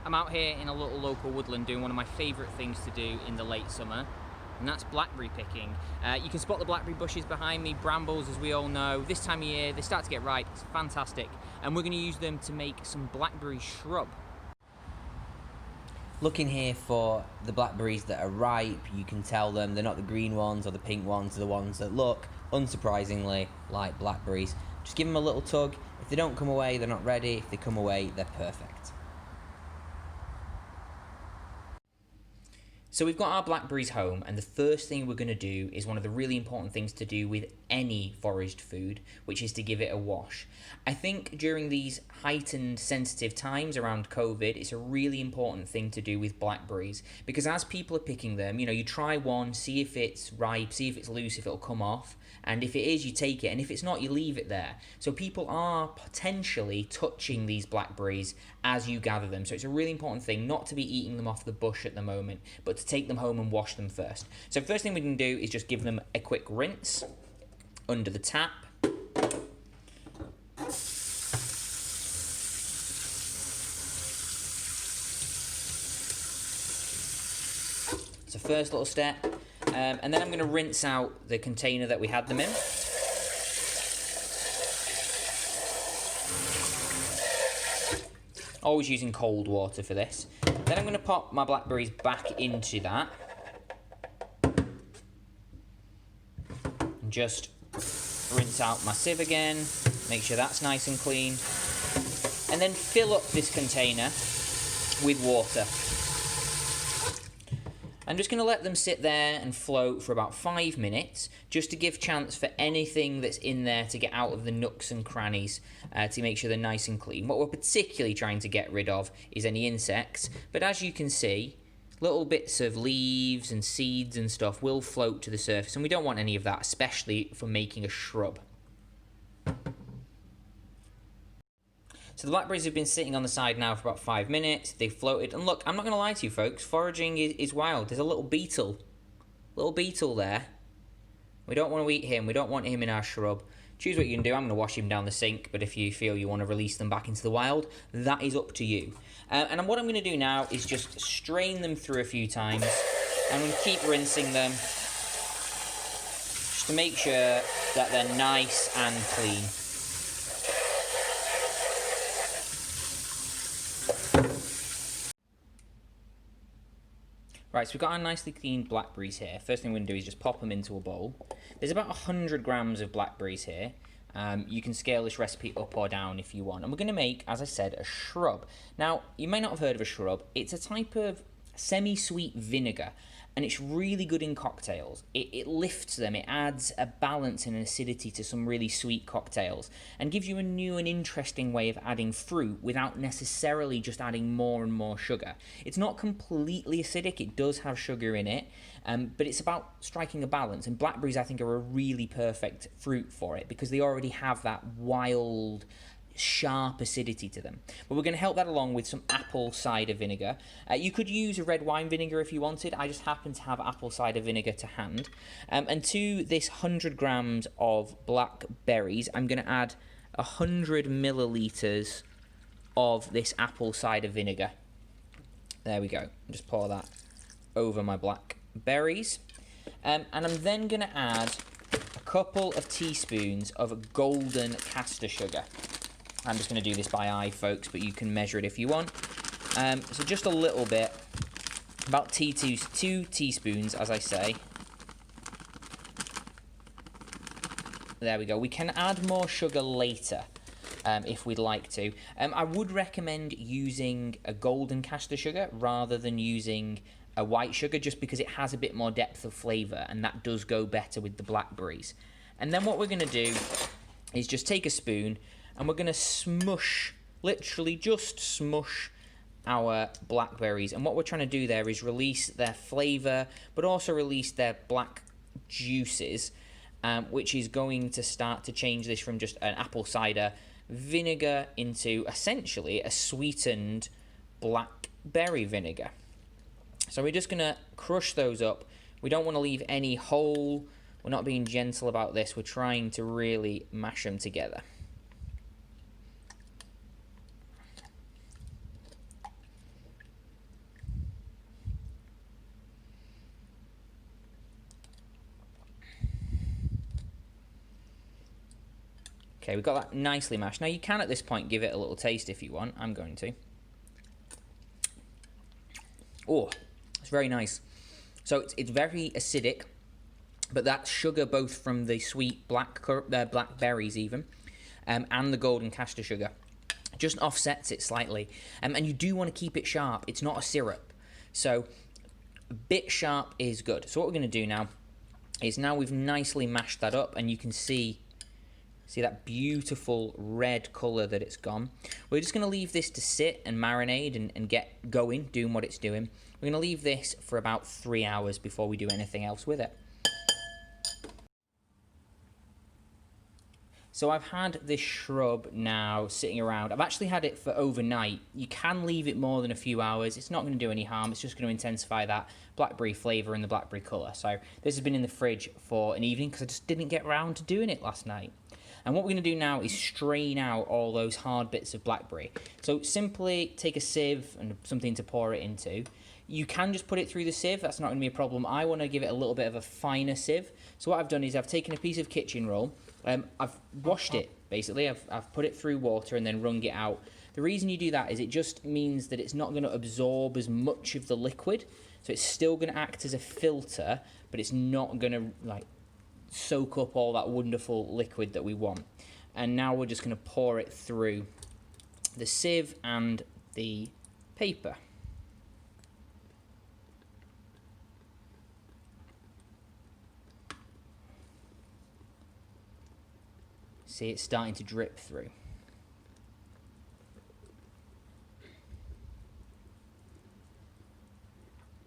I'm out here in a little local woodland doing one of my favourite things to do in the late summer, and that's blackberry picking. You can spot the blackberry bushes behind me, brambles as we all know. This time of year they start to get ripe, it's fantastic, and we're going to use them to make some blackberry shrub. Looking here for the blackberries that are ripe, you can tell them they're not the green ones or the pink ones, they're the ones that look, unsurprisingly, like blackberries. Just give them a little tug. If they don't come away, they're not ready. If they come away, they're perfect. So we've got our blackberries home, and the first thing we're going to do is one of the really important things to do with any foraged food, which is to give it a wash. I think during these heightened sensitive times around COVID, it's a really important thing to do with blackberries, because as people are picking them, you try one, see if it's ripe, see if it's loose, if it'll come off, and if it is, you take it, and if it's not, you leave it there. So people are potentially touching these blackberries as you gather them. So it's a really important thing not to be eating them off the bush at the moment, but to take them home and wash them first. So first thing we can do is just give them a quick rinse under the tap. So first little step, and then I'm going to rinse out the container that we had them in. Always using cold water for this. Then I'm going to pop my blackberries back into that. And just rinse out my sieve again, make sure that's nice and clean. And then fill up this container with water. I'm just going to let them sit there and float for about 5 minutes, just to give chance for anything that's in there to get out of the nooks and crannies, to make sure they're nice and clean. What we're particularly trying to get rid of is any insects, but as you can see, little bits of leaves and seeds and stuff will float to the surface, and we don't want any of that, especially for making a shrub. So the blackberries have been sitting on the side now for about 5 minutes. They've floated. And look, I'm not going to lie to you folks, foraging is wild. There's a little beetle there. We don't want to eat him. We don't want him in our shrub. Choose what you can do. I'm going to wash him down the sink, but if you feel you want to release them back into the wild, that is up to you. And what I'm going to do now is just strain them through a few times. I'm going to keep rinsing them, just to make sure that they're nice and clean. Right, so we've got our nicely cleaned blackberries here. First thing we're going to do is just pop them into a bowl. There's about 100 grams of blackberries here. You can scale this recipe up or down if you want. And we're going to make, as I said, a shrub. Now, you may not have heard of a shrub. It's a type of semi-sweet vinegar, and it's really good in cocktails. It lifts them, it adds a balance and an acidity to some really sweet cocktails, and gives you a new and interesting way of adding fruit without necessarily just adding more and more sugar. It's not completely acidic, it does have sugar in it, but it's about striking a balance, and blackberries I think are a really perfect fruit for it, because they already have that wild, sharp acidity to them. But we're going to help that along with some apple cider vinegar. You could use a red wine vinegar if you wanted. I just happen to have apple cider vinegar to hand. And to this 100 grams of blackberries, I'm going to add 100 millilitres of this apple cider vinegar. There we go. Just pour that over my blackberries. And I'm then going to add a couple of teaspoons of golden caster sugar. I'm just going to do this by eye, folks, but you can measure it if you want. So just a little bit, about 2 teaspoons, as I say. There we go. We can add more sugar later if we'd like to. I would recommend using a golden caster sugar rather than using a white sugar, just because it has a bit more depth of flavour, and that does go better with the blackberries. And then what we're going to do is just take a spoon, and we're going to smush, literally just smush our blackberries. And what we're trying to do there is release their flavour, but also release their black juices, which is going to start to change this from just an apple cider vinegar into essentially a sweetened blackberry vinegar. So we're just going to crush those up. We don't want to leave any whole. We're not being gentle about this. We're trying to really mash them together. Okay, we've got that nicely mashed. Now you can at this point give it a little taste if you want. I'm going to. Oh, it's very nice. So it's very acidic, but that's sugar both from the sweet blackberries even, and the golden castor sugar. Just offsets it slightly. And you do want to keep it sharp. It's not a syrup. So a bit sharp is good. So what we're going to do now is now we've nicely mashed that up, and you can see that beautiful red colour that it's gone. We're just going to leave this to sit and marinate and get going, doing what it's doing. We're going to leave this for about 3 hours before we do anything else with it. So I've had this shrub now sitting around. I've actually had it for overnight. You can leave it more than a few hours. It's not going to do any harm. It's just going to intensify that blackberry flavour and the blackberry colour. So this has been in the fridge for an evening because I just didn't get around to doing it last night. And what we're going to do now is strain out all those hard bits of blackberry. So simply take a sieve and something to pour it into. You can just put it through the sieve. That's not going to be a problem. I want to give it a little bit of a finer sieve. So what I've done is I've taken a piece of kitchen roll. I've washed it, basically. I've put it through water and then wrung it out. The reason you do that is it just means that it's not going to absorb as much of the liquid. So it's still going to act as a filter, but it's not going to soak up all that wonderful liquid that we want. And now we're just going to pour it through the sieve and the paper. See, it's starting to drip through.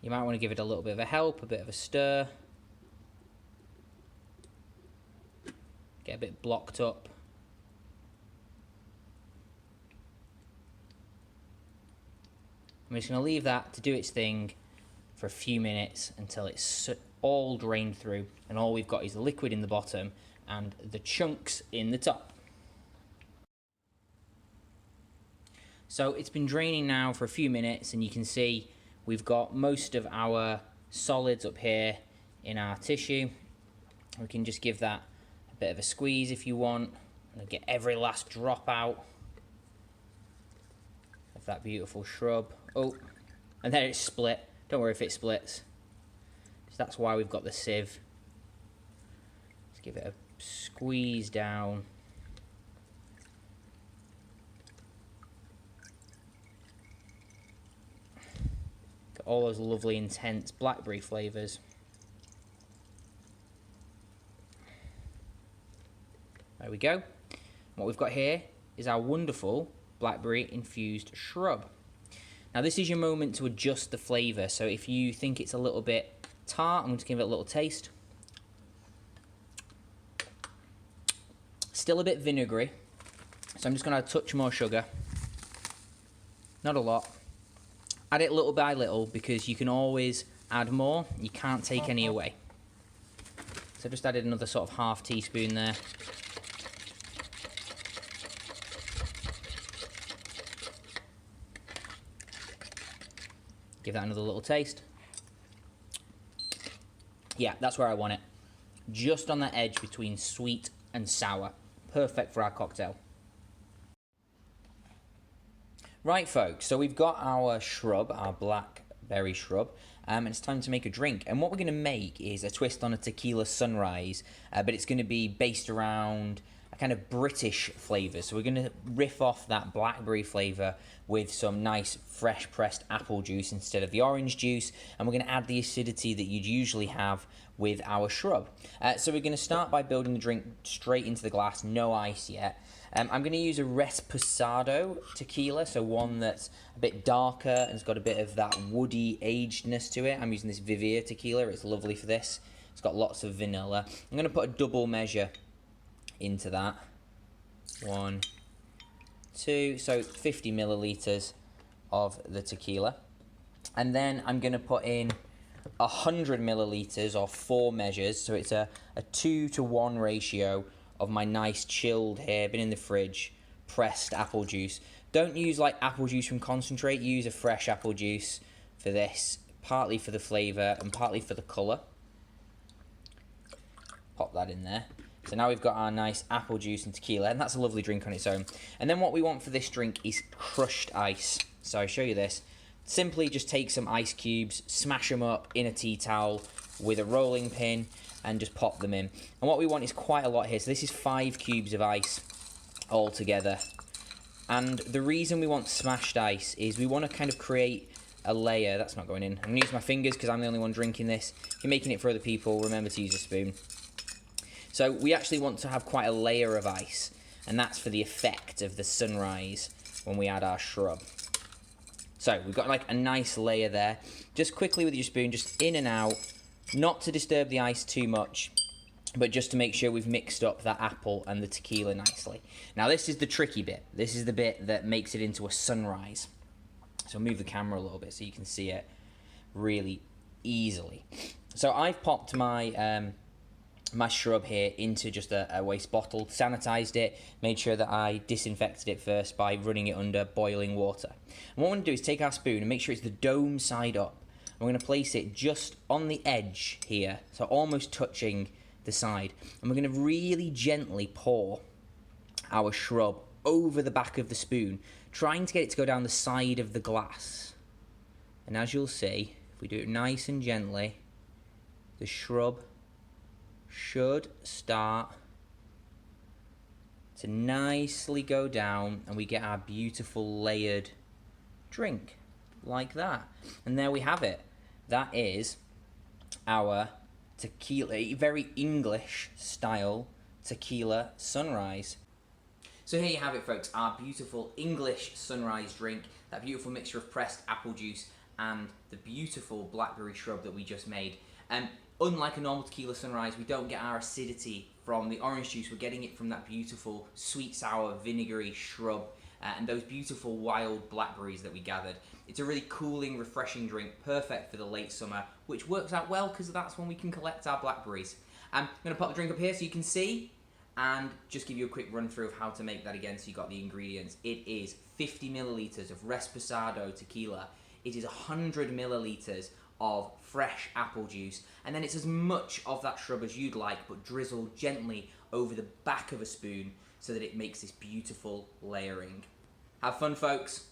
You might want to give it a little bit of a help, a bit of a stir. Get a bit blocked up. I'm just going to leave that to do its thing for a few minutes until it's all drained through and all we've got is the liquid in the bottom and the chunks in the top. So it's been draining now for a few minutes and you can see we've got most of our solids up here in our tissue. We can just give that a bit of a squeeze if you want and get every last drop out of that beautiful shrub. Oh, and there it's split. Don't worry if it splits. So that's why we've got the sieve. Let's give it a squeeze down. Got all those lovely intense blackberry flavours. There we go. What we've got here is our wonderful blackberry infused shrub. Now this is your moment to adjust the flavour, so if you think it's a little bit tart, I'm going to give it a little taste. Still a bit vinegary, so I'm just going to add a touch more sugar. Not a lot. Add it little by little because you can always add more, you can't take any away. So just added another sort of half teaspoon there. Give that another little taste. Yeah, that's where I want it. Just on that edge between sweet and sour. Perfect for our cocktail. Right, folks, so we've got our shrub, our blackberry shrub, and it's time to make a drink. And what we're going to make is a twist on a tequila sunrise, but it's going to be based around a kind of British flavour. So we're going to riff off that blackberry flavour with some nice fresh pressed apple juice instead of the orange juice, and we're going to add the acidity that you'd usually have with our shrub. So we're going to start by building the drink straight into the glass, no ice yet. I'm going to use a Reposado tequila, so one that's a bit darker and has got a bit of that woody agedness to it. I'm using this Vivier tequila, it's lovely for this. It's got lots of vanilla. I'm going to put a double measure into that. 1, 2, so 50 millilitres of the tequila. And then I'm going to put in 100 millilitres or 4 measures, so it's a 2-to-1 ratio of my nice chilled here, been in the fridge, pressed apple juice. Don't use like apple juice from concentrate, use a fresh apple juice for this, partly for the flavour and partly for the colour. Pop that in there. So now we've got our nice apple juice and tequila, and that's a lovely drink on its own. And then what we want for this drink is crushed ice. So I'll show you this. Simply just take some ice cubes, smash them up in a tea towel with a rolling pin, and just pop them in. And what we want is quite a lot here. So this is 5 cubes of ice all together. And the reason we want smashed ice is we want to kind of create a layer. That's not going in. I'm going to use my fingers because I'm the only one drinking this. If you're making it for other people, remember to use a spoon. So we actually want to have quite a layer of ice, and that's for the effect of the sunrise when we add our shrub. So we've got like a nice layer there. Just quickly with your spoon, just in and out, not to disturb the ice too much, but just to make sure we've mixed up that apple and the tequila nicely. Now this is the tricky bit. This is the bit that makes it into a sunrise. So I'll move the camera a little bit so you can see it really easily. So I've popped my my shrub here into just a waste bottle, sanitized it, made sure that I disinfected it first by running it under boiling water. And what we're going to do is take our spoon and make sure it's the dome side up. And we're going to place it just on the edge here, so almost touching the side. And we're going to really gently pour our shrub over the back of the spoon, trying to get it to go down the side of the glass. And as you'll see, if we do it nice and gently, the shrub should start to nicely go down, and we get our beautiful layered drink like that. And there we have it. That is our tequila, very English style tequila sunrise. So here you have it, folks, our beautiful English sunrise drink, that beautiful mixture of pressed apple juice and the beautiful blackberry shrub that we just made. Unlike a normal tequila sunrise, we don't get our acidity from the orange juice. We're getting it from that beautiful sweet, sour, vinegary shrub and those beautiful wild blackberries that we gathered. It's a really cooling, refreshing drink, perfect for the late summer, which works out well because that's when we can collect our blackberries. I'm going to pop the drink up here so you can see, and just give you a quick run through of how to make that again so you got the ingredients. It is 50 milliliters of Reposado tequila. It is 100 milliliters of fresh apple juice, and then it's as much of that shrub as you'd like, but drizzled gently over the back of a spoon so that it makes this beautiful layering. Have fun, folks.